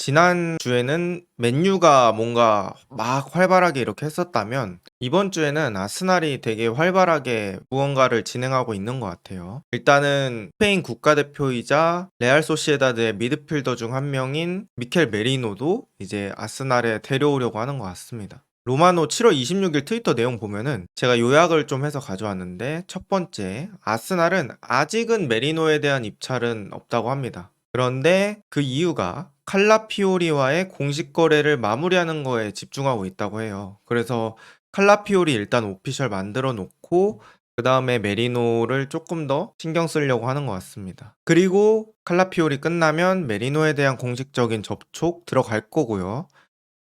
지난주에는 맨유가 뭔가 막 활발하게 이렇게 했었다면 이번 주에는 아스날이 되게 활발하게 무언가를 진행하고 있는 것 같아요. 일단은 스페인 국가대표이자 레알 소시에다드의 미드필더 중 한 명인 미켈 메리노도 이제 아스날에 데려오려고 하는 것 같습니다. 로마노 7월 26일 트위터 내용 보면은 제가 요약을 좀 해서 가져왔는데, 첫 번째, 아스날은 아직은 메리노에 대한 입찰은 없다고 합니다. 그런데 그 이유가 칼라피오리와의 공식 거래를 마무리하는 거에 집중하고 있다고 해요. 그래서 칼라피오리 일단 오피셜 만들어 놓고 그 다음에 메리노를 조금 더 신경 쓰려고 하는 것 같습니다. 그리고 칼라피오리 끝나면 메리노에 대한 공식적인 접촉 들어갈 거고요.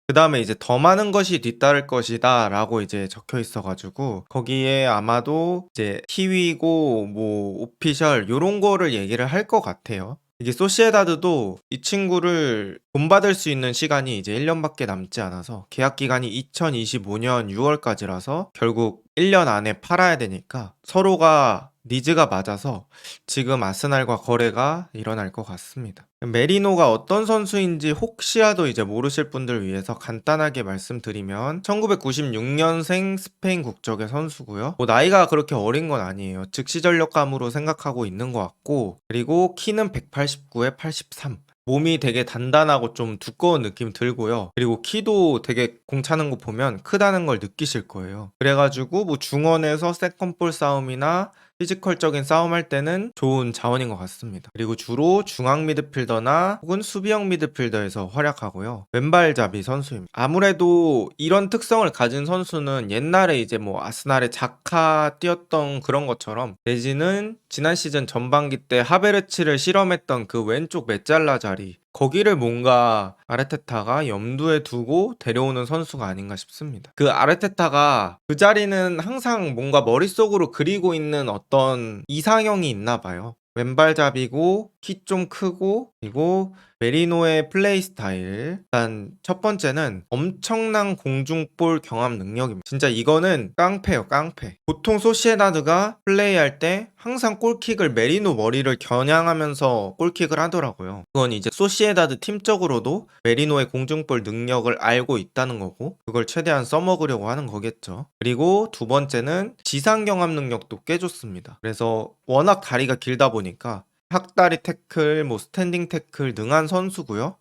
그 다음에 이제 더 많은 것이 뒤따를 것이다 라고 이제 적혀 있어가지고 거기에 아마도 이제 키위고 뭐 오피셜 요런 거를 얘기를 할 것 같아요. 이게 소시에다드도 이 친구를 본받을 수 있는 시간이 이제 1년밖에 남지 않아서, 계약 기간이 2025년 6월까지라서 결국 1년 안에 팔아야 되니까 서로가 니즈가 맞아서 지금 아스날과 거래가 일어날 것 같습니다. 메리노가 어떤 선수인지 혹시라도 이제 모르실 분들 위해서 간단하게 말씀드리면 1996년생 스페인 국적의 선수고요. 뭐 나이가 그렇게 어린 건 아니에요. 즉시 전력감으로 생각하고 있는 것 같고, 그리고 키는 189에 83. 몸이 되게 단단하고 좀 두꺼운 느낌 들고요. 그리고 키도 되게 공 차는 거 보면 크다는 걸 느끼실 거예요. 그래가지고 뭐 중원에서 세컨볼 싸움이나 피지컬적인 싸움할 때는 좋은 자원인 것 같습니다. 그리고 주로 중앙 미드필더나 혹은 수비형 미드필더에서 활약하고요. 왼발잡이 선수입니다. 아무래도 이런 특성을 가진 선수는 옛날에 이제 뭐 아스날의 자카 뛰었던 그런 것처럼, 내지는 지난 시즌 전반기 때 하베르츠를 실험했던 그 왼쪽 메잘라 자리, 거기를 뭔가 아르테타가 염두에 두고 데려오는 선수가 아닌가 싶습니다. 그 아르테타가 그 자리는 항상 뭔가 머릿속으로 그리고 있는 어떤 이상형이 있나 봐요. 왼발잡이고 키 좀 크고, 그리고 메리노의 플레이 스타일. 일단 첫 번째는 엄청난 공중볼 경합 능력입니다. 진짜 이거는 깡패예요, 깡패. 보통 소시에다드가 플레이할 때 항상 골킥을 메리노 머리를 겨냥하면서 골킥을 하더라고요. 그건 이제 소시에다드 팀적으로도 메리노의 공중볼 능력을 알고 있다는 거고, 그걸 최대한 써먹으려고 하는 거겠죠. 그리고 두 번째는 지상 경합 능력도 꽤 좋습니다. 그래서 워낙 다리가 길다 보니까 학다리 태클, 뭐 스탠딩 태클 능한 선수고요.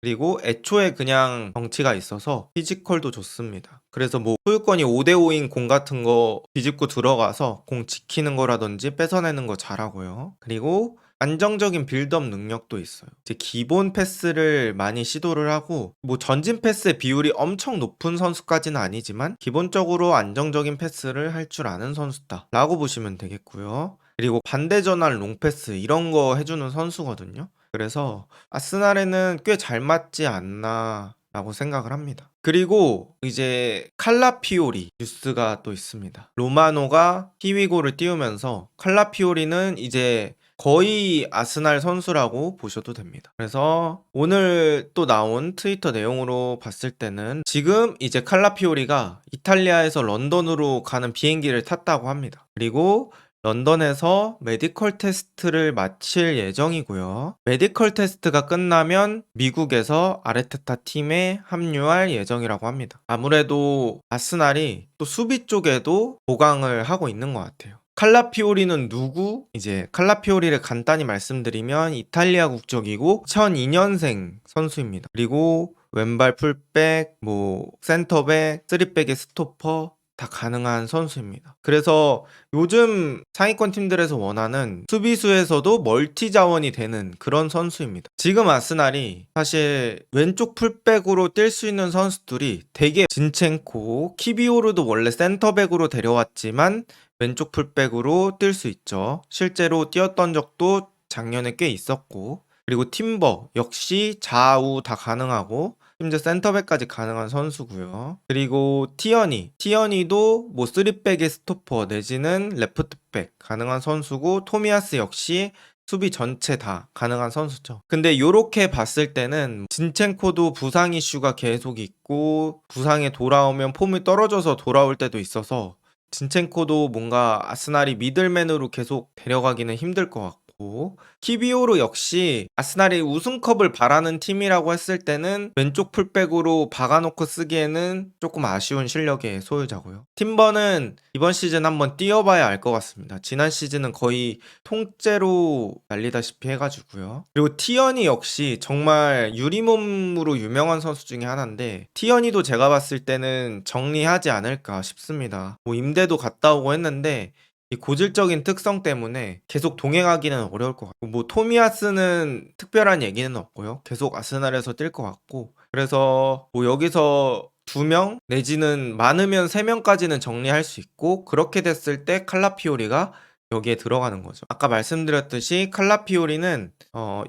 그리고 애초에 그냥 덩치가 있어서 피지컬도 좋습니다. 그래서 뭐 소유권이 5대5인 공 같은 거 뒤집고 들어가서 공 지키는 거라든지 뺏어내는 거 잘하고요. 그리고 안정적인 빌드업 능력도 있어요. 이제 기본 패스를 많이 시도를 하고, 뭐 전진 패스의 비율이 엄청 높은 선수까지는 아니지만 기본적으로 안정적인 패스를 할 줄 아는 선수다 라고 보시면 되겠고요. 그리고 반대 전환 롱패스 이런 거 해주는 선수거든요. 그래서 아스날에는 꽤 잘 맞지 않나 라고 생각을 합니다. 그리고 이제 칼라피오리 뉴스가 또 있습니다. 로마노가 히위고를 띄우면서 칼라피오리는 이제 거의 아스날 선수라고 보셔도 됩니다. 그래서 오늘 또 나온 트위터 내용으로 봤을 때는 지금 이제 칼라피오리가 이탈리아에서 런던으로 가는 비행기를 탔다고 합니다. 그리고 런던에서 메디컬 테스트를 마칠 예정이고요. 메디컬 테스트가 끝나면 미국에서 아르테타 팀에 합류할 예정이라고 합니다. 아무래도 아스날이 또 수비 쪽에도 보강을 하고 있는 것 같아요. 칼라피오리는 누구? 이제 칼라피오리를 간단히 말씀드리면 이탈리아 국적이고 2002년생 선수입니다. 그리고 왼발 풀백, 뭐 센터백, 쓰리백의 스토퍼 다 가능한 선수입니다. 그래서 요즘 상위권 팀들에서 원하는 수비수에서도 멀티 자원이 되는 그런 선수입니다. 지금 아스날이 사실 왼쪽 풀백으로 뛸 수 있는 선수들이 되게 진첸코, 키비오르도 원래 센터백으로 데려왔지만 왼쪽 풀백으로 뛸 수 있죠. 실제로 뛰었던 적도 작년에 꽤 있었고, 그리고 팀버 역시 좌우 다 가능하고 심지어 센터백까지 가능한 선수고요. 그리고 티어니도 뭐 3백의 스토퍼 내지는 레프트백 가능한 선수고, 토미야스 역시 수비 전체 다 가능한 선수죠. 근데 요렇게 봤을 때는 진첸코도 부상 이슈가 계속 있고, 부상에 돌아오면 폼이 떨어져서 돌아올 때도 있어서 진첸코도 뭔가 아스날이 미들맨으로 계속 데려가기는 힘들 것 같고, 좋고, 키비오르 역시 아스날이 우승컵을 바라는 팀이라고 했을 때는 왼쪽 풀백으로 박아놓고 쓰기에는 조금 아쉬운 실력의 소유자고요. 팀버는 이번 시즌 한번 뛰어봐야 알 것 같습니다. 지난 시즌은 거의 통째로 날리다시피 해가지고요. 그리고 티언이 역시 정말 유리몸으로 유명한 선수 중에 하나인데, 티언이도 제가 봤을 때는 정리하지 않을까 싶습니다. 뭐 임대도 갔다 오고 했는데 이 고질적인 특성 때문에 계속 동행하기는 어려울 것 같고, 뭐 토미야스는 특별한 얘기는 없고요. 계속 아스날에서 뛸 것 같고, 그래서 뭐 여기서 2명 내지는 많으면 3명까지는 정리할 수 있고, 그렇게 됐을 때 칼라피오리가 여기에 들어가는 거죠. 아까 말씀드렸듯이 칼라피오리는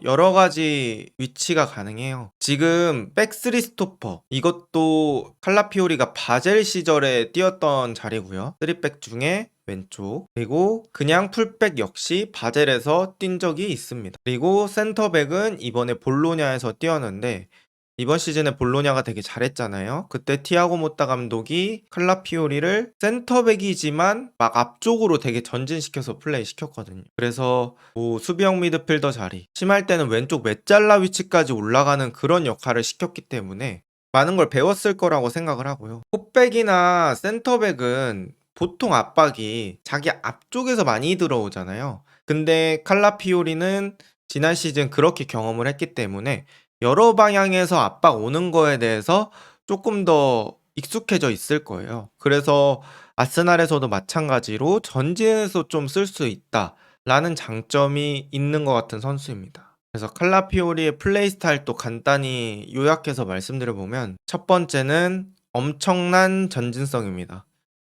여러 가지 위치가 가능해요. 지금 백스리 스토퍼, 이것도 칼라피오리가 바젤 시절에 뛰었던 자리고요. 3백 중에 왼쪽, 그리고 그냥 풀백 역시 바젤에서 뛴 적이 있습니다. 그리고 센터백은 이번에 볼로냐에서 뛰었는데, 이번 시즌에 볼로냐가 되게 잘했잖아요. 그때 티아고 모타 감독이 칼라피오리를 센터백이지만 막 앞쪽으로 되게 전진시켜서 플레이 시켰거든요. 그래서 뭐 수비형 미드필더 자리, 심할 때는 왼쪽 메잘라 위치까지 올라가는 그런 역할을 시켰기 때문에 많은 걸 배웠을 거라고 생각을 하고요. 포백이나 센터백은 보통 압박이 자기 앞쪽에서 많이 들어오잖아요. 근데 칼라피오리는 지난 시즌 그렇게 경험을 했기 때문에 여러 방향에서 압박 오는 거에 대해서 조금 더 익숙해져 있을 거예요. 그래서 아스날에서도 마찬가지로 전진해서 좀 쓸 수 있다라는 장점이 있는 것 같은 선수입니다. 그래서 칼라피오리의 플레이 스타일도 간단히 요약해서 말씀드려 보면, 첫 번째는 엄청난 전진성입니다.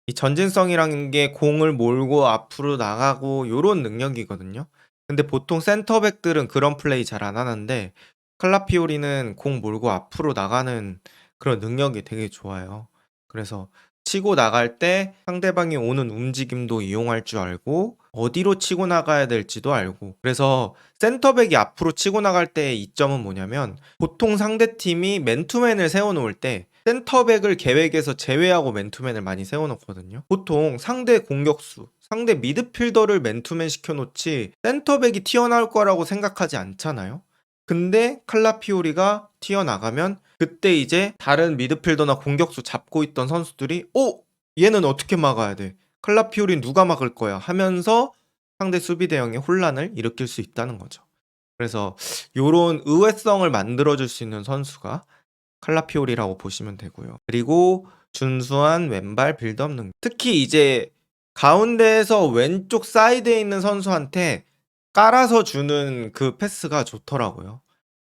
이 전진성이라는 게 공을 몰고 앞으로 나가고 요런 능력이거든요. 근데 보통 센터백들은 그런 플레이 잘 안 하는데, 칼라피오리는 공 몰고 앞으로 나가는 그런 능력이 되게 좋아요. 그래서 치고 나갈 때 상대방이 오는 움직임도 이용할 줄 알고, 어디로 치고 나가야 될지도 알고. 그래서 센터백이 앞으로 치고 나갈 때의 이점은 뭐냐면, 보통 상대팀이 맨투맨을 세워놓을 때 센터백을 계획에서 제외하고 맨투맨을 많이 세워놓거든요. 보통 상대 공격수, 상대 미드필더를 맨투맨 시켜놓지 센터백이 튀어나올 거라고 생각하지 않잖아요. 근데 칼라피오리가 튀어나가면 그때 이제 다른 미드필더나 공격수 잡고 있던 선수들이 얘는 어떻게 막아야 돼? 칼라피오리는 누가 막을 거야? 하면서 상대 수비 대형의 혼란을 일으킬 수 있다는 거죠. 그래서 요런 의외성을 만들어줄 수 있는 선수가 칼라피오리라고 보시면 되고요. 그리고 준수한 왼발 빌드업 능력. 특히 이제 가운데에서 왼쪽 사이드에 있는 선수한테 깔아서 주는 그 패스가 좋더라고요.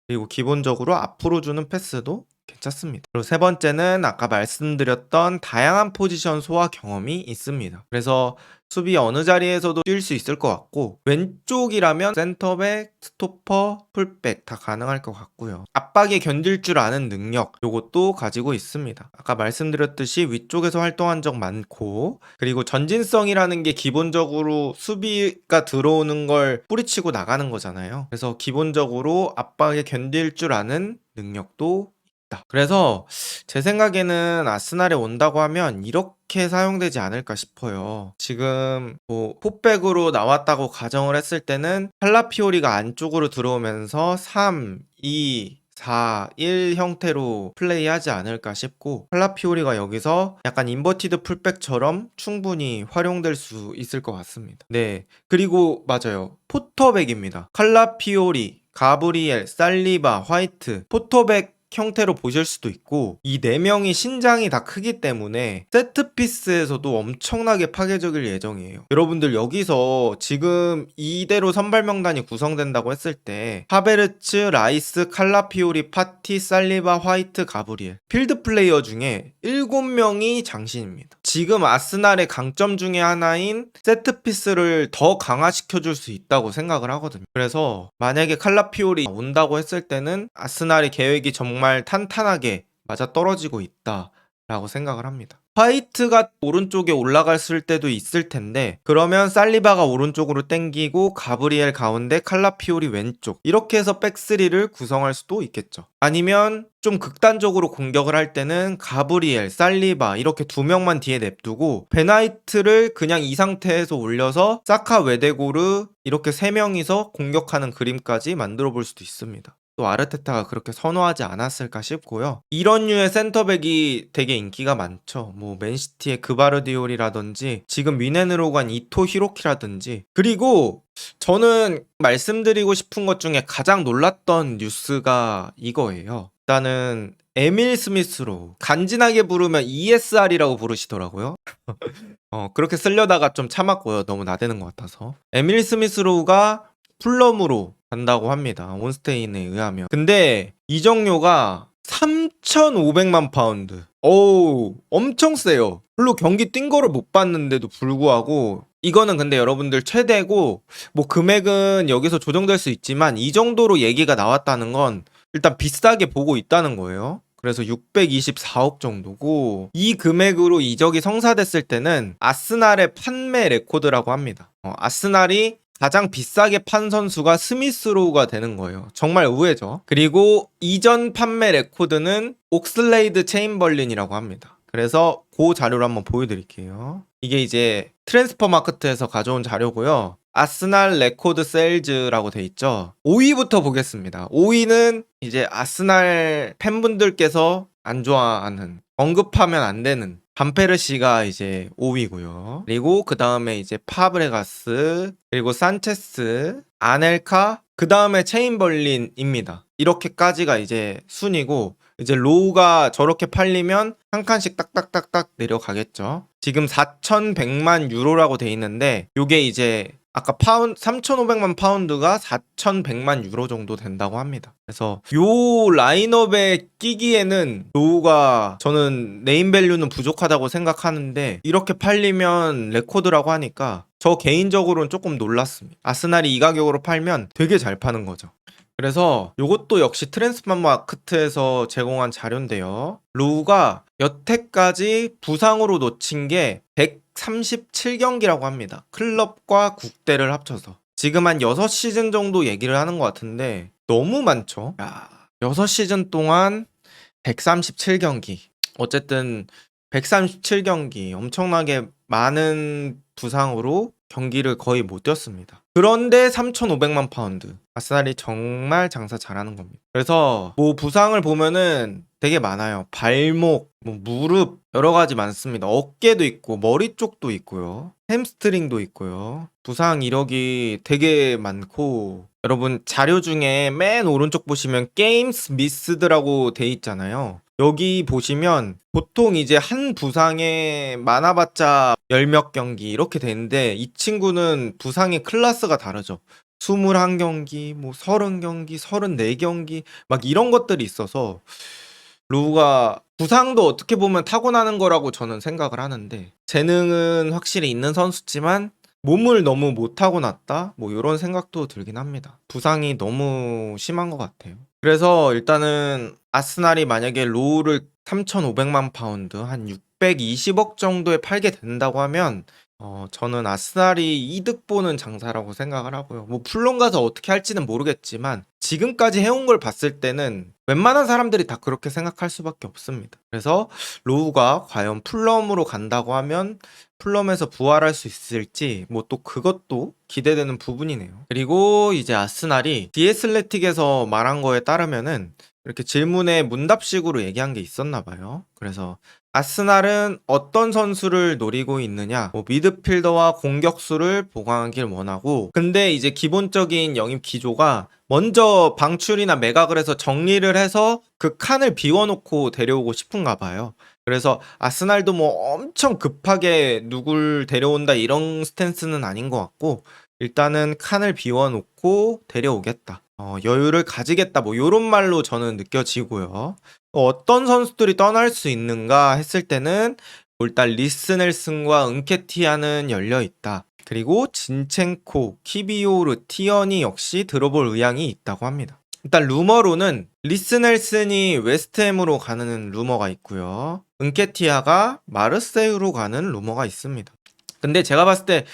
그리고 기본적으로 앞으로 주는 패스도 괜찮습니다. 그리고 세 번째는 아까 말씀드렸던 다양한 포지션 소화 경험이 있습니다. 그래서 수비 어느 자리에서도 뛸 수 있을 것 같고, 왼쪽이라면 센터백, 스토퍼, 풀백 다 가능할 것 같고요. 압박에 견딜 줄 아는 능력, 요것도 가지고 있습니다. 아까 말씀드렸듯이 위쪽에서 활동한 적 많고, 그리고 전진성이라는 게 기본적으로 수비가 들어오는 걸 뿌리치고 나가는 거잖아요. 그래서 기본적으로 압박에 견딜 줄 아는 능력도 있다. 그래서 제 생각에는 아스날에 온다고 하면 이렇게 사용되지 않을까 싶어요. 지금 뭐 포백으로 나왔다고 가정을 했을 때는 칼라피오리가 안쪽으로 들어오면서 3, 2, 4, 1 형태로 플레이하지 않을까 싶고, 칼라피오리가 여기서 약간 인버티드 풀백처럼 충분히 활용될 수 있을 것 같습니다. 네, 그리고 맞아요. 포터백입니다. 칼라피오리, 가브리엘, 살리바, 화이트, 포터백 형태로 보실 수도 있고, 이 4명이 신장이 다 크기 때문에 세트피스에서도 엄청나게 파괴적일 예정이에요. 여러분들 여기서 지금 이대로 선발 명단이 구성된다고 했을 때 하베르츠, 라이스, 칼라피오리, 파티, 살리바, 화이트, 가브리엘, 필드 플레이어 중에 7명이 장신입니다. 지금 아스날의 강점 중에 하나인 세트피스를 더 강화시켜줄 수 있다고 생각을 하거든요. 그래서 만약에 칼라피오리 온다고 했을 때는 아스날의 계획이 정말 탄탄하게 맞아떨어지고 있다라고 생각을 합니다. 화이트가 오른쪽에 올라갔을 때도 있을 텐데 그러면 살리바가 오른쪽으로 땡기고 가브리엘 가운데 칼라피오리 왼쪽 이렇게 해서 백스리를 구성할 수도 있겠죠. 아니면 좀 극단적으로 공격을 할 때는 가브리엘, 살리바 이렇게 두 명만 뒤에 냅두고 베나이트를 그냥 이 상태에서 올려서 사카, 웨데고르 이렇게 세 명이서 공격하는 그림까지 만들어 볼 수도 있습니다. 또 아르테타가 그렇게 선호하지 않았을까 싶고요. 이런 류의 센터백이 되게 인기가 많죠. 뭐 맨시티의 그바르디올이라든지 지금 미넨으로 간 이토 히로키라든지. 그리고 저는 말씀드리고 싶은 것 중에 가장 놀랐던 뉴스가 이거예요. 일단은 에밀 스미스로 간지나게 부르면 ESR이라고 부르시더라고요. 그렇게 쓰려다가 좀 참았고요. 너무 나대는 것 같아서. 에밀 스미스로우가 풀럼으로 간다고 합니다. 온스테인에 의하면. 근데 이적료가 3,500만 파운드. 어우, 엄청 세요. 별로 경기 뛴 거를 못 봤는데도 불구하고 이거는 근데 여러분들 최대고 뭐 금액은 여기서 조정될 수 있지만 이 정도로 얘기가 나왔다는 건 일단 비싸게 보고 있다는 거예요. 그래서 624억 정도고 이 금액으로 이적이 성사됐을 때는 아스날의 판매 레코드라고 합니다. 아스날이 가장 비싸게 판 선수가 스미스로우가 되는 거예요. 정말 의외죠. 그리고 이전 판매 레코드는 옥슬레이드 체인벌린이라고 합니다. 그래서 그 자료를 한번 보여드릴게요. 이게 이제 트랜스퍼 마크트에서 가져온 자료고요. 아스날 레코드 세일즈라고 돼 있죠. 5위부터 보겠습니다. 5위는 이제 아스날 팬분들께서 안 좋아하는, 언급하면 안 되는 반페르시가 이제 5위고요. 그리고 그 다음에 이제 파브레가스, 그리고 산체스, 아넬카, 그 다음에 체인벌린입니다. 이렇게까지가 이제 순위고 이제 로우가 저렇게 팔리면 한 칸씩 딱딱딱딱 내려가겠죠. 지금 4,100만 유로라고 돼 있는데 요게 이제 아까 3,500만 파운드가 4,100만 유로 정도 된다고 합니다. 그래서 요 라인업에 끼기에는 로우가 저는 네임밸류는 부족하다고 생각하는데 이렇게 팔리면 레코드라고 하니까 저 개인적으로는 조금 놀랐습니다. 아스날이 이 가격으로 팔면 되게 잘 파는 거죠. 그래서 요것도 역시 트랜스퍼 마크트에서 제공한 자료인데요. 로우가 여태까지 부상으로 놓친 게 137경기라고 합니다. 클럽과 국대를 합쳐서. 지금 한 6시즌 정도 얘기를 하는 것 같은데 너무 많죠? 6시즌 동안 137경기. 어쨌든 137경기 엄청나게 많은 부상으로 경기를 거의 못 뛰었습니다. 그런데 3,500만 파운드. 아스날이 정말 장사 잘하는 겁니다. 그래서 뭐 부상을 보면은 되게 많아요. 발목, 뭐 무릎 여러 가지 많습니다. 어깨도 있고 머리 쪽도 있고요. 햄스트링도 있고요. 부상 이력이 되게 많고 여러분 자료 중에 맨 오른쪽 보시면 게임스 미스드라고 돼 있잖아요. 여기 보시면 보통 이제 한 부상에 많아봤자 10몇 경기 이렇게 되는데 이 친구는 부상의 클래스가 다르죠. 21경기, 뭐 30경기, 34경기 막 이런 것들이 있어서 로우가 부상도 어떻게 보면 타고나는 거라고 저는 생각을 하는데 재능은 확실히 있는 선수지만 몸을 너무 못 타고났다? 뭐 이런 생각도 들긴 합니다. 부상이 너무 심한 것 같아요. 그래서 일단은 아스날이 만약에 로우를 3,500만 파운드 한 620억 정도에 팔게 된다고 하면 저는 아스날이 이득 보는 장사라고 생각을 하고요. 뭐 풀론 가서 어떻게 할지는 모르겠지만 지금까지 해온 걸 봤을 때는 웬만한 사람들이 다 그렇게 생각할 수밖에 없습니다. 그래서 로우가 과연 풀럼으로 간다고 하면 풀럼에서 부활할 수 있을지 뭐 또 그것도 기대되는 부분이네요. 그리고 이제 아스날이 디애슬레틱에서 말한 거에 따르면은 이렇게 질문에 문답식으로 얘기한 게 있었나 봐요. 그래서 아스날은 어떤 선수를 노리고 있느냐, 뭐 미드필더와 공격수를 보강하길 원하고, 근데 이제 기본적인 영입 기조가 먼저 방출이나 매각을 해서 정리를 해서 그 칸을 비워놓고 데려오고 싶은가 봐요. 그래서 아스날도 뭐 엄청 급하게 누굴 데려온다 이런 스탠스는 아닌 것 같고 일단은 칸을 비워놓고 데려오겠다. 여유를 가지겠다. 뭐 요런 말로 저는 느껴지고요. 어떤 선수들이 떠날 수 있는가 했을 때는 일단 리스넬슨과 은케티아는 열려 있다. 그리고 진첸코, 키비오르, 티언이 역시 들어볼 의향이 있다고 합니다. 일단 루머로는 리스 넬슨이 웨스트햄으로 가는 루머가 있고요. 은케티아가 마르세유로 가는 루머가 있습니다. 근데 제가 봤을 때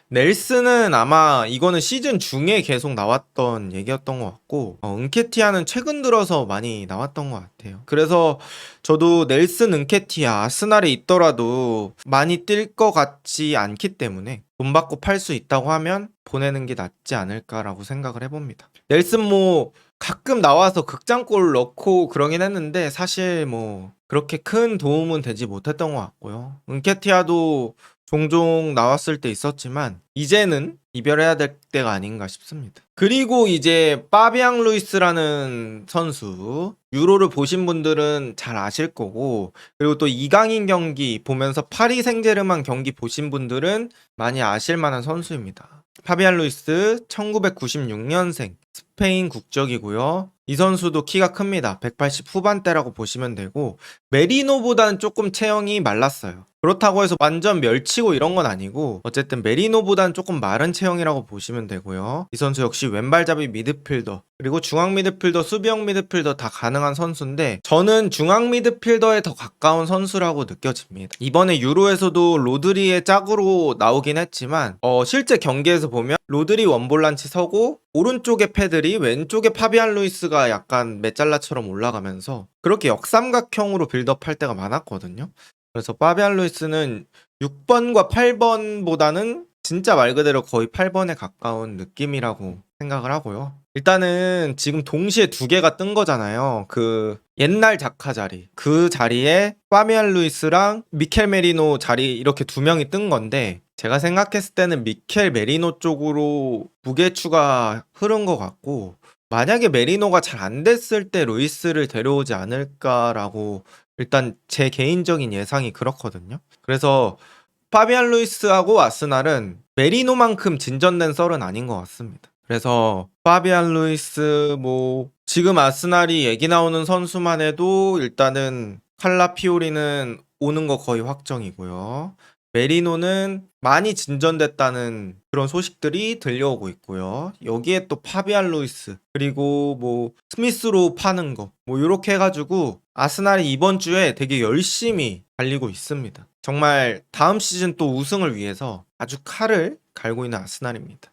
넬슨은 아마 이거는 시즌 중에 계속 나왔던 얘기였던 것 같고, 은케티아는 최근 들어서 많이 나왔던 것 같아요. 그래서 저도 넬슨 은케티아 아스날에 있더라도 많이 뛸 것 같지 않기 때문에 돈 받고 팔 수 있다고 하면 보내는 게 낫지 않을까라고 생각을 해봅니다. 넬슨 뭐 가끔 나와서 극장골 넣고 그러긴 했는데 사실 뭐 그렇게 큰 도움은 되지 못했던 것 같고요. 은케티아도 종종 나왔을 때 있었지만 이제는 이별해야 될 때가 아닌가 싶습니다. 그리고 이제 파비앙 루이스라는 선수, 유로를 보신 분들은 잘 아실 거고, 그리고 또 이강인 경기 보면서 파리 생제르맹 경기 보신 분들은 많이 아실 만한 선수입니다. 파비앙 루이스 1996년생 스페인 국적이고요. 이 선수도 키가 큽니다. 180 후반대라고 보시면 되고, 메리노보다는 조금 체형이 말랐어요. 그렇다고 해서 완전 멸치고 이런 건 아니고, 어쨌든 메리노보다는 조금 마른 체형이라고 보시면 되고요. 이 선수 역시 왼발잡이 미드필더, 그리고 중앙 미드필더, 수비형 미드필더 다 가능한 선수인데, 저는 중앙 미드필더에 더 가까운 선수라고 느껴집니다. 이번에 유로에서도 로드리의 짝으로 나오긴 했지만 실제 경기에서 보면 로드리 원볼란치 서고 오른쪽에 페드리, 왼쪽에 파비안 루이스가 약간 메잘라처럼 올라가면서 그렇게 역삼각형으로 빌드업할 때가 많았거든요. 그래서 파비안 루이스는 6번과 8번보다는 진짜 말 그대로 거의 8번에 가까운 느낌이라고 생각을 하고요. 일단은 지금 동시에 두 개가 뜬 거잖아요. 그 옛날 자카 자리, 그 자리에 파비안 루이스랑 미켈 메리노 자리 이렇게 두 명이 뜬 건데, 제가 생각했을 때는 미켈 메리노 쪽으로 무게추가 흐른 것 같고, 만약에 메리노가 잘 안 됐을 때 루이스를 데려오지 않을까라고 일단 제 개인적인 예상이 그렇거든요. 그래서 파비안 루이스하고 아스날은 메리노만큼 진전된 썰은 아닌 것 같습니다. 그래서 파비안 루이스 뭐 지금 아스날이 얘기 나오는 선수만 해도 일단은 칼라피오리는 오는 거 거의 확정이고요. 메리노는 많이 진전됐다는 그런 소식들이 들려오고 있고요. 여기에 또 파비안 루이스, 그리고 뭐 스미스로 파는 거, 뭐 이렇게 해가지고 아스날이 이번 주에 되게 열심히 달리고 있습니다. 정말 다음 시즌 또 우승을 위해서 아주 칼을 갈고 있는 아스날입니다.